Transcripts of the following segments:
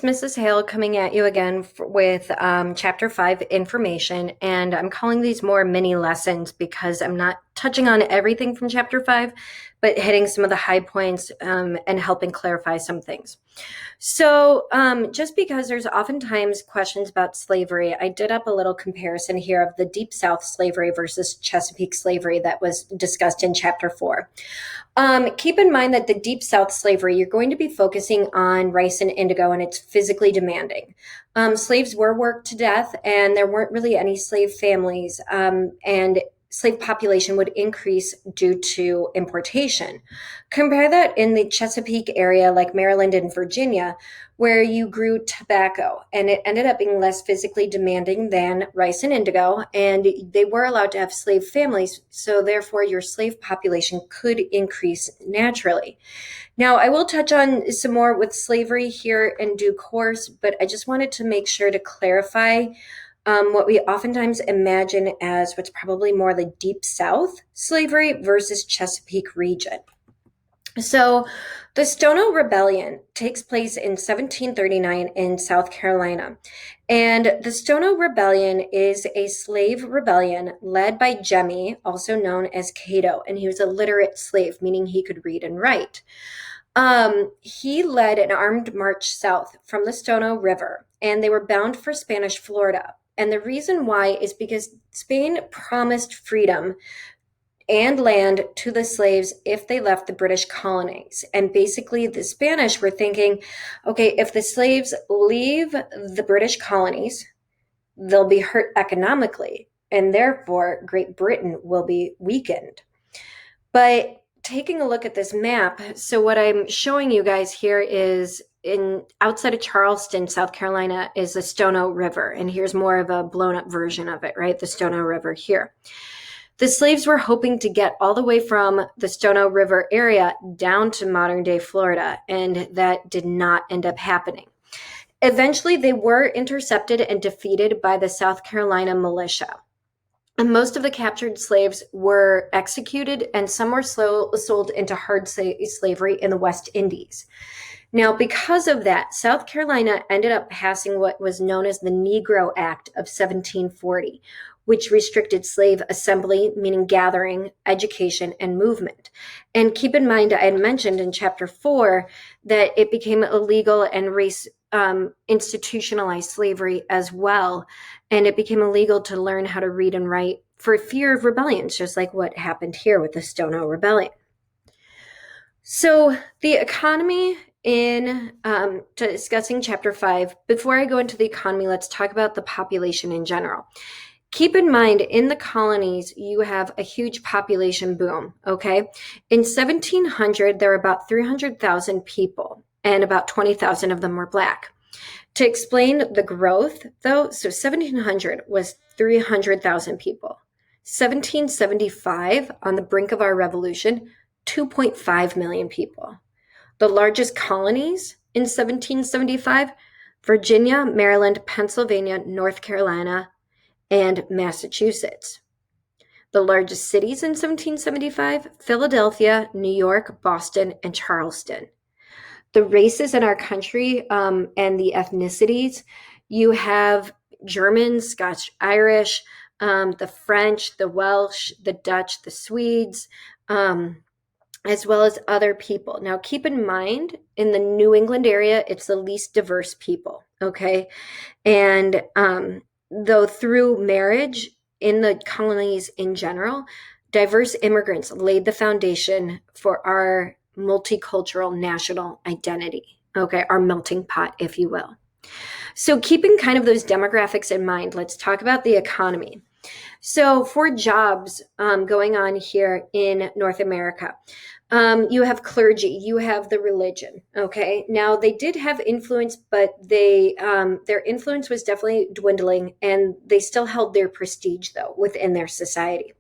Mrs. Hale coming at you again with Chapter 5 information, and I'm calling these more mini lessons because I'm not touching on everything from Chapter 5, but hitting some of the high points and helping clarify some things. So just because there's oftentimes questions about slavery, I did up a little comparison here of the Deep South slavery versus Chesapeake slavery that was discussed in Chapter 4. Keep in mind that the Deep South slavery, you're going to be focusing on rice and indigo, and it's physically demanding. Slaves were worked to death, and there weren't really any slave families, and slave population would increase due to importation. Compare that in the Chesapeake area, like Maryland and Virginia, where you grew tobacco, and it ended up being less physically demanding than rice and indigo, and they were allowed to have slave families, so therefore your slave population could increase naturally. Now, I will touch on some more with slavery here in due course, but I just wanted to make sure to clarify what we oftentimes imagine as what's probably more the Deep South slavery versus Chesapeake region. So the Stono Rebellion takes place in 1739 in South Carolina. And the Stono Rebellion is a slave rebellion led by Jemmy, also known as Cato, and he was a literate slave, meaning he could read and write. He led an armed march south from the Stono River, and they were bound for Spanish Florida. And the reason why is because Spain promised freedom and land to the slaves if they left the British colonies. And basically the Spanish were thinking, okay, if the slaves leave the British colonies, they'll be hurt economically, and therefore Great Britain will be weakened. But taking a look at this map, so what I'm showing you guys here is outside of Charleston, South Carolina, is the Stono River. And here's more of a blown up version of it, right? The Stono River here. The slaves were hoping to get all the way from the Stono River area down to modern day Florida, and that did not end up happening. Eventually, they were intercepted and defeated by the South Carolina militia. And most of the captured slaves were executed, and some were sold into hard slavery in the West Indies. Now, because of that, South Carolina ended up passing what was known as the Negro Act of 1740, which restricted slave assembly, meaning gathering, education, and movement. And keep in mind, I had mentioned in Chapter 4 that it became illegal and race institutionalized slavery as well. And it became illegal to learn how to read and write for fear of rebellions, just like what happened here with the Stono Rebellion. So the economy in discussing Chapter 5, before I go into the economy, let's talk about the population in general. Keep in mind, in the colonies, you have a huge population boom, okay? In 1700, there were about 300,000 people, and about 20,000 of them were Black. To explain the growth, though, so 1700 was 300,000 people. 1775, on the brink of our revolution, 2.5 million people. The largest colonies in 1775, Virginia, Maryland, Pennsylvania, North Carolina, and Massachusetts. The largest cities in 1775, Philadelphia, New York, Boston, and Charleston. The races in our country and the ethnicities, you have Germans, Scotch, Irish, the French, the Welsh, the Dutch, the Swedes, as well as other people. Now, keep in mind, in the New England area, it's the least diverse people, okay? And though through marriage in the colonies in general, diverse immigrants laid the foundation for our multicultural national identity, okay? Our melting pot, if you will. So keeping kind of those demographics in mind, let's talk about the economy. So for jobs going on here in North America, you have clergy, you have the religion, okay? Now, they did have influence, but their influence was definitely dwindling, and they still held their prestige, though, within their society.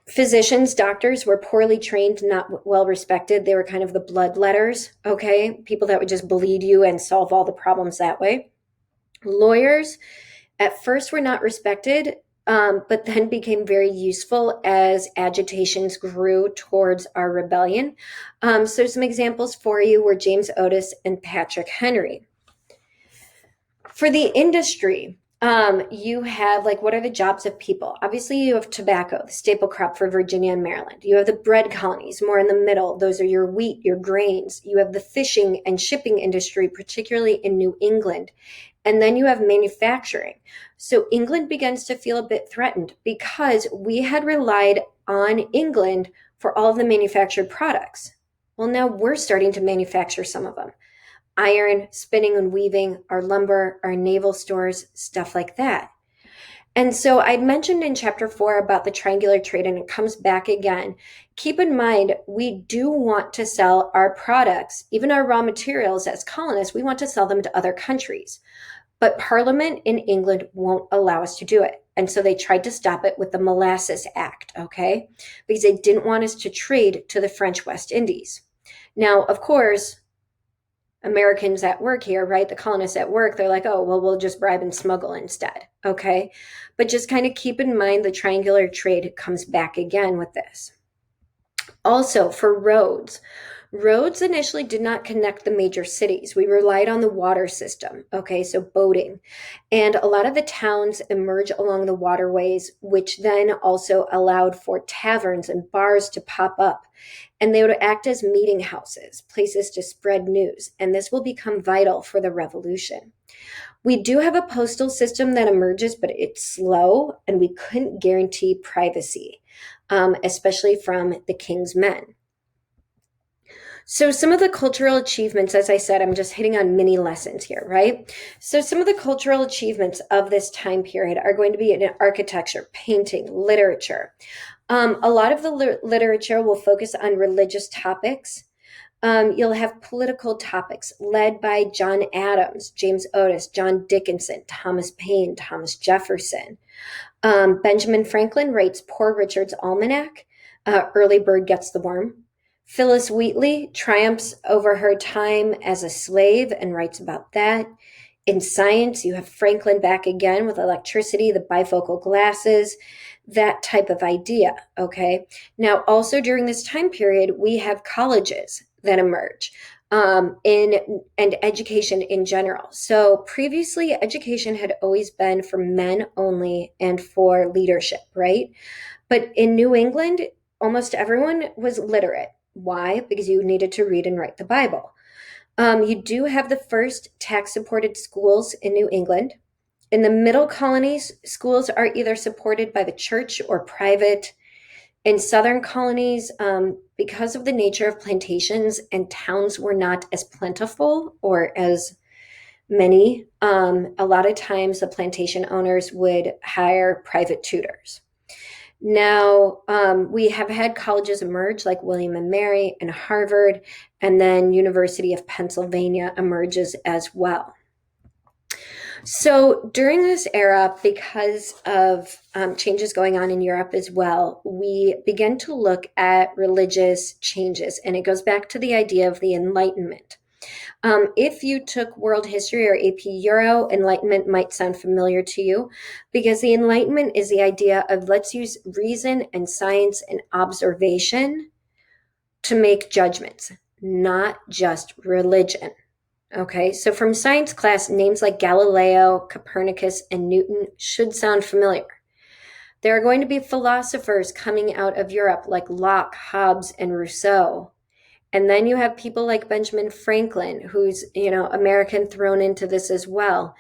Physicians, doctors were poorly trained, not well respected. They were kind of the bloodletters, okay? People that would just bleed you and solve all the problems that way. Lawyers, at first, were not respected, but then became very useful as agitations grew towards our rebellion. So some examples for you were James Otis and Patrick Henry. For the industry, you have like, what are the jobs of people? Obviously, you have tobacco, the staple crop for Virginia and Maryland. You have the bread colonies, more in the middle. Those are your wheat, your grains. You have the fishing and shipping industry, particularly in New England. And then you have manufacturing. So England begins to feel a bit threatened because we had relied on England for all of the manufactured products. Well, now we're starting to manufacture some of them: iron, spinning and weaving, our lumber, our naval stores, stuff like that. And so I'd mentioned in chapter 4 about the triangular trade, and it comes back again. Keep in mind, we do want to sell our products, even our raw materials as colonists, we want to sell them to other countries. But Parliament in England won't allow us to do it. And so they tried to stop it with the Molasses Act, okay? Because they didn't want us to trade to the French West Indies. Now, of course, Americans at work here, right? The colonists at work, they're like, oh, well, we'll just bribe and smuggle instead. Okay. But just kind of keep in mind the triangular trade comes back again with this. Also, for roads, roads initially did not connect the major cities. We relied on the water system. Okay. So boating. And a lot of the towns emerge along the waterways, which then also allowed for taverns and bars to pop up. And they would act as meeting houses, places to spread news. And this will become vital for the revolution. We do have a postal system that emerges, but it's slow, and we couldn't guarantee privacy, especially from the king's men. So some of the cultural achievements, as I said, I'm just hitting on mini lessons here, right? So some of the cultural achievements of this time period are going to be in architecture, painting, literature. A lot of the literature will focus on religious topics. You'll have political topics led by John Adams, James Otis, John Dickinson, Thomas Paine, Thomas Jefferson. Benjamin Franklin writes Poor Richard's Almanac. Early Bird Gets the Worm. Phyllis Wheatley triumphs over her time as a slave and writes about that. In science, you have Franklin back again with electricity, the bifocal glasses, that type of idea, okay? Now, also during this time period, we have colleges that emerge and education in general. So previously, education had always been for men only and for leadership, right? But in New England, almost everyone was literate. Why? Because you needed to read and write the Bible. You do have the first tax-supported schools in New England. In the middle colonies, schools are either supported by the church or private. In southern colonies, because of the nature of plantations and towns were not as plentiful or as many, a lot of times the plantation owners would hire private tutors. Now, we have had colleges emerge like William and Mary and Harvard, and then University of Pennsylvania emerges as well. So during this era, because of changes going on in Europe as well, we begin to look at religious changes, and it goes back to the idea of the Enlightenment. If you took world history or AP Euro, Enlightenment might sound familiar to you, because the Enlightenment is the idea of let's use reason and science and observation to make judgments, not just religion. Okay, so from science class, names like Galileo, Copernicus, and Newton should sound familiar. There are going to be philosophers coming out of Europe like Locke, Hobbes, and Rousseau. And then you have people like Benjamin Franklin, who's, American thrown into this as well.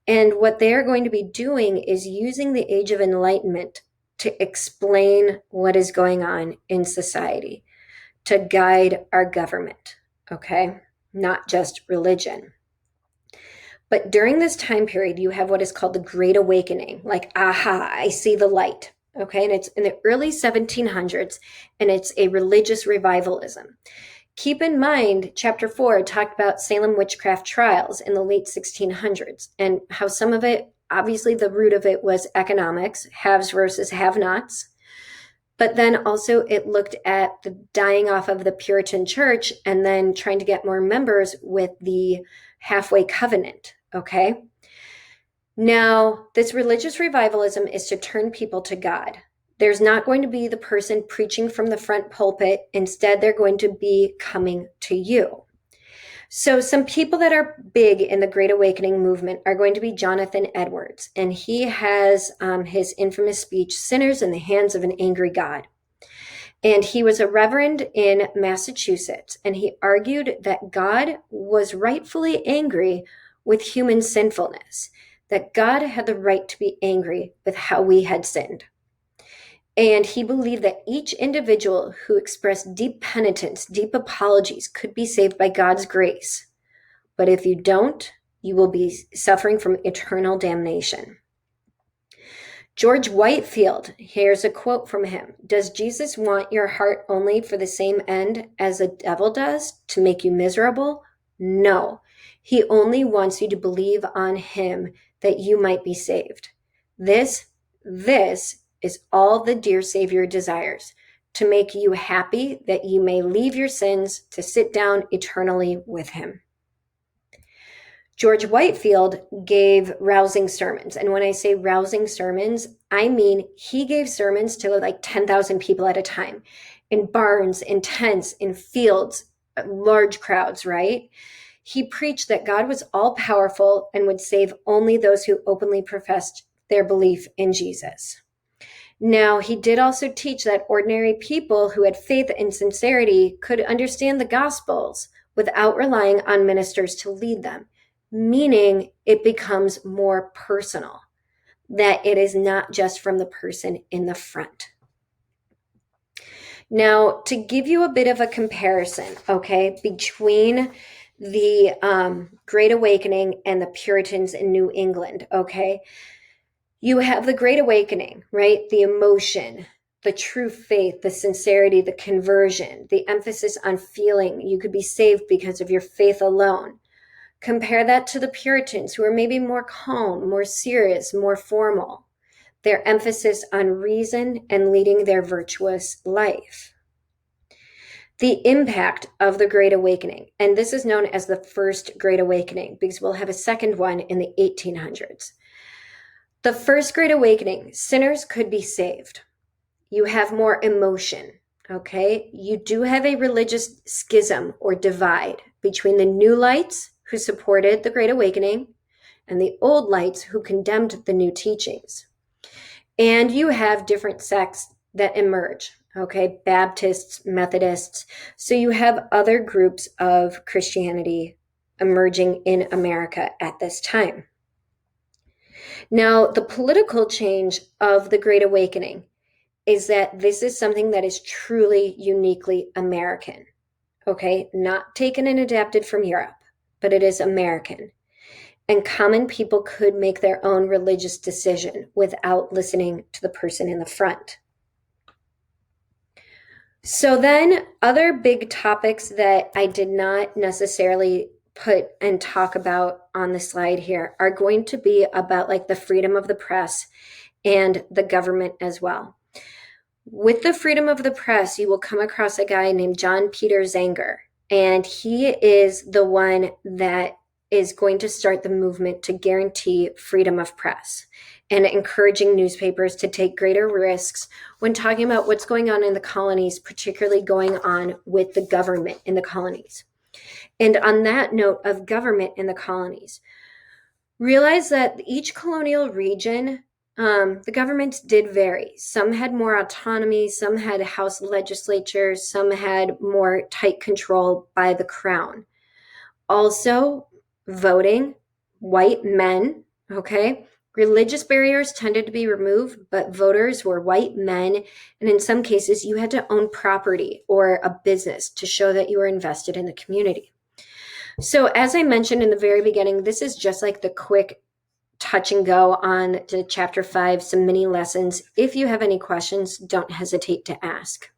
And what they're going to be doing is using the Age of Enlightenment to explain what is going on in society, to guide our government, okay? Not just religion. But during this time period, you have what is called the Great Awakening, like, aha, I see the light, okay? And it's in the early 1700s, and it's a religious revivalism. Keep in mind, chapter 4 talked about Salem witchcraft trials in the late 1600s and how some of it, obviously the root of it was economics, haves versus have-nots. But then also it looked at the dying off of the Puritan church and then trying to get more members with the halfway covenant, okay? Now, this religious revivalism is to turn people to God. There's not going to be the person preaching from the front pulpit. Instead, they're going to be coming to you. So some people that are big in the Great Awakening movement are going to be Jonathan Edwards, and he has his infamous speech, "Sinners in the Hands of an Angry God." And he was a reverend in Massachusetts, and he argued that God was rightfully angry with human sinfulness, that God had the right to be angry with how we had sinned. And he believed that each individual who expressed deep penitence, deep apologies, could be saved by God's grace. But if you don't, you will be suffering from eternal damnation. George Whitefield, here's a quote from him. "Does Jesus want your heart only for the same end as the devil does, to make you miserable? No. He only wants you to believe on him that you might be saved. This is all the dear Savior desires, to make you happy that you may leave your sins to sit down eternally with him." George Whitefield gave rousing sermons. And when I say rousing sermons, I mean he gave sermons to like 10,000 people at a time, in barns, in tents, in fields, large crowds, right? He preached that God was all powerful and would save only those who openly professed their belief in Jesus. Now, he did also teach that ordinary people who had faith and sincerity could understand the Gospels without relying on ministers to lead them, meaning it becomes more personal, that it is not just from the person in the front. Now, to give you a bit of a comparison, okay, between the Great Awakening and the Puritans in New England, okay, you have the Great Awakening, right? The emotion, the true faith, the sincerity, the conversion, the emphasis on feeling you could be saved because of your faith alone. Compare that to the Puritans, who are maybe more calm, more serious, more formal. Their emphasis on reason and leading their virtuous life. The impact of the Great Awakening, and this is known as the First Great Awakening because we'll have a second one in the 1800s. The First Great Awakening, sinners could be saved. You have more emotion, okay? You do have a religious schism or divide between the New Lights, who supported the Great Awakening, and the Old Lights, who condemned the new teachings. And you have different sects that emerge, okay? Baptists, Methodists. So you have other groups of Christianity emerging in America at this time. Now, the political change of the Great Awakening is that this is something that is truly uniquely American, okay? Not taken and adapted from Europe, but it is American. And common people could make their own religious decision without listening to the person in the front. So then other big topics that I did not necessarily put and talk about on the slide here are going to be about like the freedom of the press and the government as well. With the freedom of the press, you will come across a guy named John Peter Zenger, and he is the one that is going to start the movement to guarantee freedom of press and encouraging newspapers to take greater risks when talking about what's going on in the colonies, particularly going on with the government in the colonies. And on that note of government in the colonies, realize that each colonial region, the governments did vary. Some had more autonomy, some had house legislatures, some had more tight control by the crown. Also, voting, white men, okay? Religious barriers tended to be removed, but voters were white men, and in some cases, you had to own property or a business to show that you were invested in the community. So as I mentioned in the very beginning, this is just like the quick touch and go on to chapter 5, some mini lessons. If you have any questions, don't hesitate to ask.